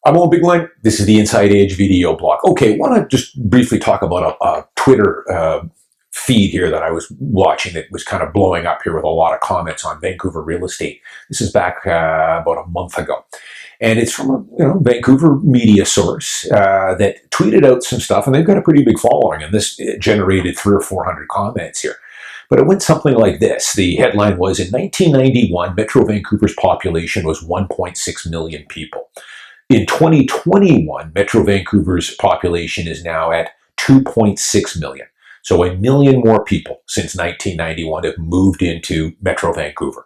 I'm Owen Bigland. This is the Inside Edge video blog. Okay, I want to just briefly talk about a Twitter feed here that I was watching that was kind of blowing up here with a lot of comments on Vancouver real estate. This is back about a month ago. And it's from a Vancouver media source that tweeted out some stuff, and they've got a pretty big following, and this generated 300 or 400 comments here. But it went something like this. The headline was, in 1991, Metro Vancouver's population was 1.6 million people. In 2021, Metro Vancouver's population is now at 2.6 million. So 1 million more people since 1991 have moved into Metro Vancouver.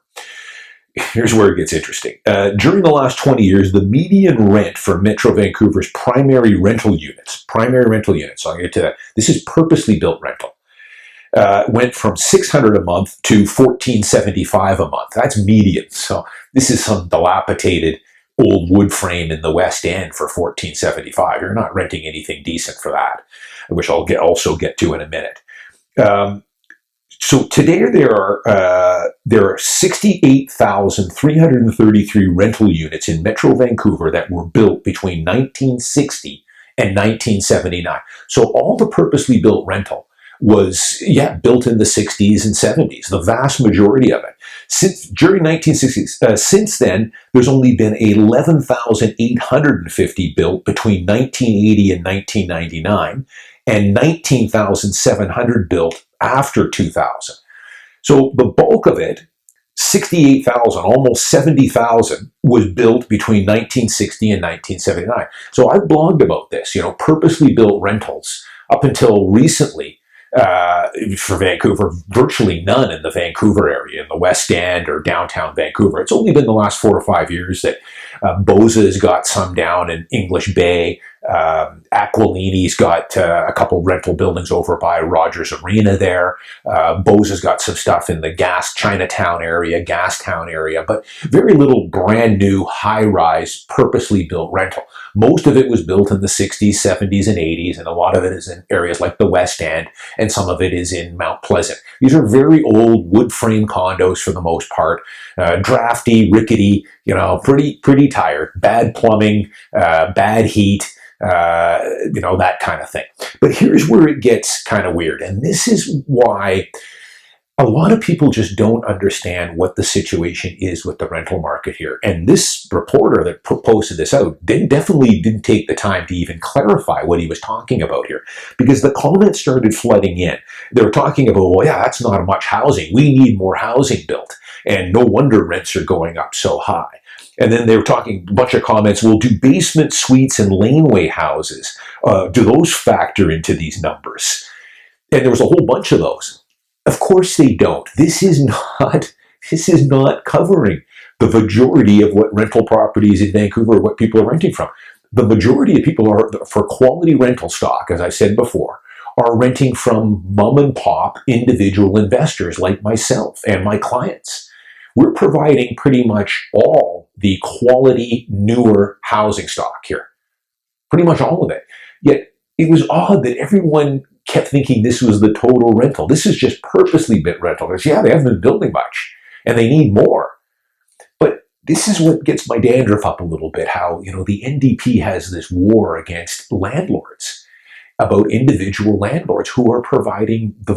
Here's where it gets interesting. During the last 20 years, the median rent for Metro Vancouver's primary rental units, so I'll get to that. This is purposely built rental. Went from $600 a month to $1,475 a month. That's median. So this is some dilapidated old wood frame in the West End for $1,475. You're not renting anything decent for that, which I'll also get to in a minute. So today there are 68,333 rental units in Metro Vancouver that were built between 1960 and 1979. So all the purposely built rental was, built in the 60s and 70s, the vast majority of it. During 1960s, since then, there's only been 11,850 built between 1980 and 1999, and 19,700 built after 2000. So the bulk of it, 68,000, almost 70,000, was built between 1960 and 1979. So I've blogged about this, purposely built rentals up until recently. For Vancouver, virtually none in the Vancouver area, in the West End or downtown Vancouver. It's only been the last 4 or 5 years that Boza's got some down in English Bay. Aquilini's got a couple rental buildings over by Rogers Arena there. Boza's got some stuff in the Chinatown area, Gastown area, but very little brand new high-rise purposely built rental. Most of it was built in the 60s, 70s, and 80s, and a lot of it is in areas like the West End, and some of it is in Mount Pleasant. These are very old wood frame condos for the most part, drafty, rickety, pretty tired, bad plumbing, bad heat, that kind of thing. But here's where it gets kind of weird, and this is why a lot of people just don't understand what the situation is with the rental market here. And this reporter that posted this out definitely didn't take the time to even clarify what he was talking about here, because the comments started flooding in. They were talking about, well, yeah, that's not much housing. We need more housing built. And no wonder rents are going up so high. And then they were talking a bunch of comments, well, do basement suites and laneway houses, do those factor into these numbers? And there was a whole bunch of those. Of course they don't. This is not covering the majority of what rental properties in Vancouver, what people are renting from. The majority of people are, for quality rental stock, as I said before, are renting from mom and pop individual investors like myself and my clients. We're providing pretty much all the quality, newer housing stock here. Pretty much all of it. Yet it was odd that everyone kept thinking this was the total rental. This is just purposely built rental. Because, they haven't been building much, and they need more. But this is what gets my dandruff up a little bit, how, the NDP has this war against landlords, about individual landlords who are providing, the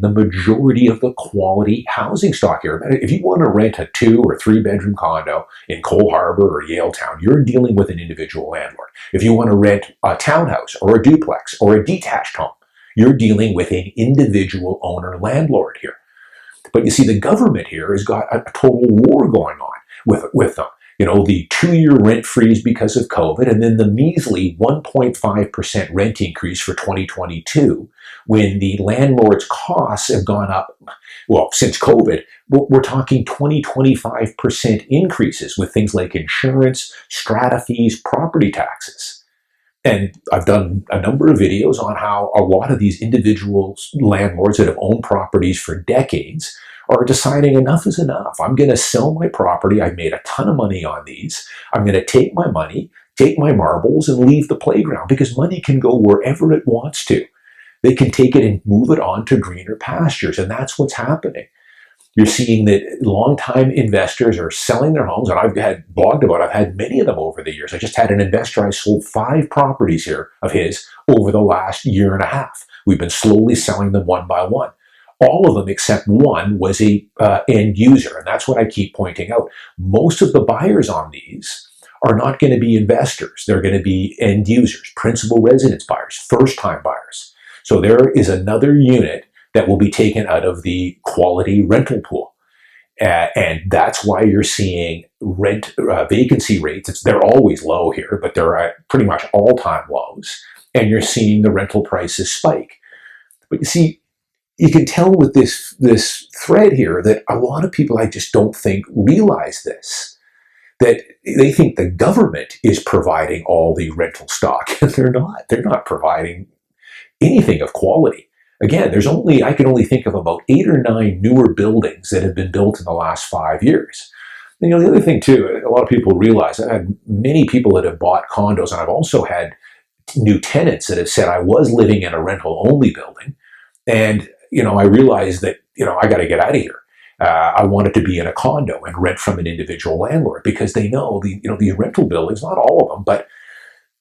majority of the quality housing stock here. If you want to rent a 2 or 3 bedroom condo in Cole Harbour or Yaletown, you're dealing with an individual landlord. If you want to rent a townhouse or a duplex or a detached home, you're dealing with an individual owner landlord here. But you see, the government here has got a total war going on with them. The 2-year rent freeze because of COVID, and then the measly 1.5% rent increase for 2022, when the landlord's costs have gone up, since COVID, we're talking 20-25% increases with things like insurance, strata fees, property taxes. And I've done a number of videos on how a lot of these individual landlords that have owned properties for decades are deciding enough is enough. I'm going to sell my property. I've made a ton of money on these. I'm going to take my money, take my marbles, and leave the playground, because money can go wherever it wants to. They can take it and move it on to greener pastures, and that's what's happening. You're seeing that longtime investors are selling their homes, and I've blogged about it. I've had many of them over the years. I just had an investor, I sold 5 properties here of his over the last year and a half. We've been slowly selling them one by one. All of them except one was a end user, and that's what I keep pointing out. Most of the buyers on these are not going to be investors. They're going to be end users, principal residence buyers, first-time buyers. So there is another unit that will be taken out of the quality rental pool. And that's why you're seeing vacancy rates. They're always low here, but they're at pretty much all-time lows. And you're seeing the rental prices spike. But you see, you can tell with this thread here that a lot of people, I just don't think, realize this. That they think the government is providing all the rental stock, and they're not. They're not providing anything of quality. Again, I can only think of about 8 or 9 newer buildings that have been built in the last 5 years. And, the other thing too, a lot of people realize, I've had many people that have bought condos, and I've also had new tenants that have said, I was living in a rental-only building, and, I realized that, I got to get out of here. I wanted to be in a condo and rent from an individual landlord, because they know these rental buildings, not all of them, but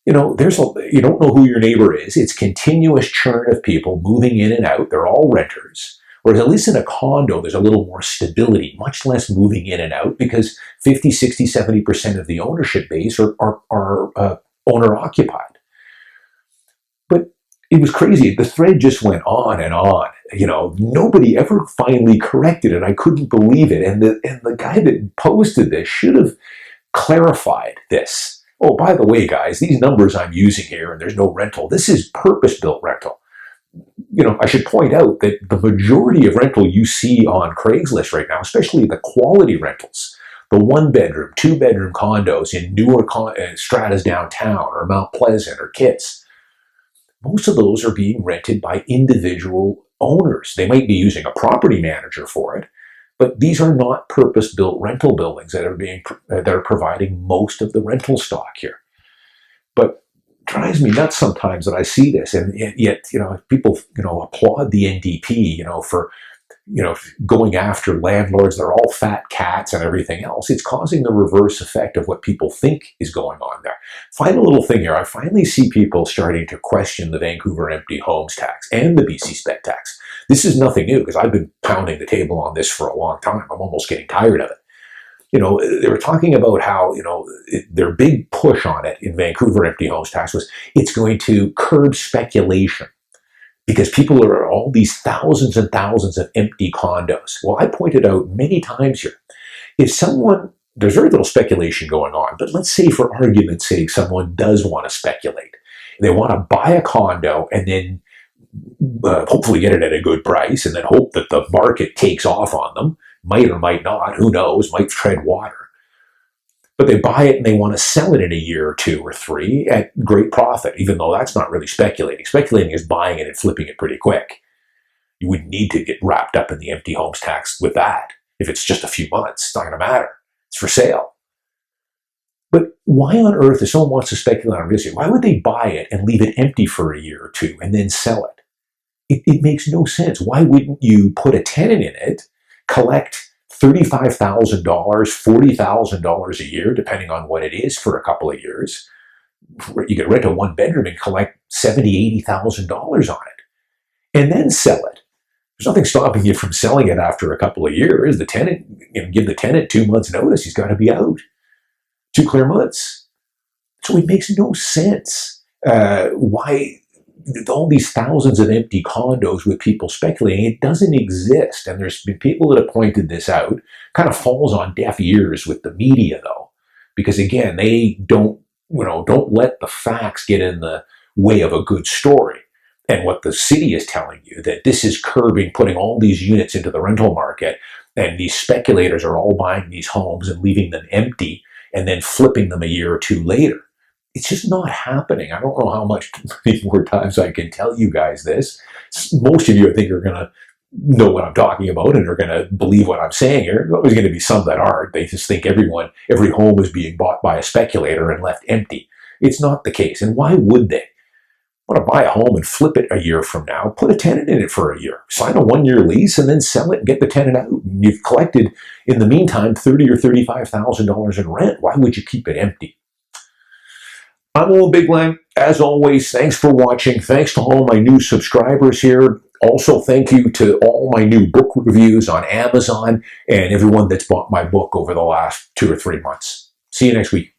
you don't know who your neighbor is. It's continuous churn of people moving in and out. They're all renters. Whereas at least in a condo, there's a little more stability, much less moving in and out, because 50, 60, 70% of the ownership base are owner occupied. But it was crazy. The thread just went on and on. Nobody ever finally corrected it. I couldn't believe it. And the guy that posted this should have clarified this. Oh, by the way, guys, these numbers I'm using here, and there's no rental. This is purpose-built rental. I should point out that the majority of rental you see on Craigslist right now, especially the quality rentals, the 1-bedroom, 2-bedroom condos in newer stratas downtown or Mount Pleasant or Kitts, most of those are being rented by individual owners. They might be using a property manager for it, but these are not purpose-built rental buildings that are providing most of the rental stock here. But it drives me nuts sometimes that I see this, and yet people applaud the NDP for going after landlords. They're all fat cats and everything else. It's causing the reverse effect of what people think is going on there. Final little thing here, I finally see people starting to question the Vancouver empty homes tax and the BC spec tax. This is nothing new, because I've been pounding the table on this for a long time. I'm almost getting tired of it. They were talking about how, their big push on it in Vancouver empty homes tax was it's going to curb speculation, because people are all these thousands and thousands of empty condos. Well, I pointed out many times here, there's very little speculation going on, but let's say for argument's sake, someone does want to speculate. They want to buy a condo and then hopefully get it at a good price, and then hope that the market takes off on them. Might or might not, who knows, might tread water. But they buy it and they want to sell it in a year or 2 or 3 at great profit, even though that's not really speculating. Speculating is buying it and flipping it pretty quick. You wouldn't need to get wrapped up in the empty homes tax with that. If it's just a few months, it's not going to matter. It's for sale. But why on earth, if someone wants to speculate on real estate, why would they buy it and leave it empty for a year or 2 and then sell it? It makes no sense. Why wouldn't you put a tenant in it, collect $35,000, $40,000 a year, depending on what it is, for a couple of years? You could rent a 1-bedroom and collect $70,000, $80,000 on it, and then sell it. There's nothing stopping you from selling it after a couple of years. The tenant, give the tenant 2 months' notice. He's got to be out. 2 clear months. So it makes no sense why all these thousands of empty condos with people speculating. It doesn't exist. And there's been people that have pointed this out. Kind of falls on deaf ears with the media, though, because again, they don't let the facts get in the way of a good story. And what the city is telling you, that this is curbing, putting all these units into the rental market, and these speculators are all buying these homes and leaving them empty and then flipping them a year or 2 later. It's just not happening. I don't know how much more times I can tell you guys this. Most of you, I think, are going to know what I'm talking about and are going to believe what I'm saying here. There's always going to be some that aren't. They just think every home is being bought by a speculator and left empty. It's not the case. And why would they? want to buy a home and flip it a year from now, put a tenant in it for a year, sign a 1-year lease, and then sell it and get the tenant out. And you've collected, in the meantime, $30,000 or $35,000 in rent. Why would you keep it empty? I'm Owen Bigland. As always, thanks for watching. Thanks to all my new subscribers here. Also, thank you to all my new book reviews on Amazon and everyone that's bought my book over the last 2 or 3 months. See you next week.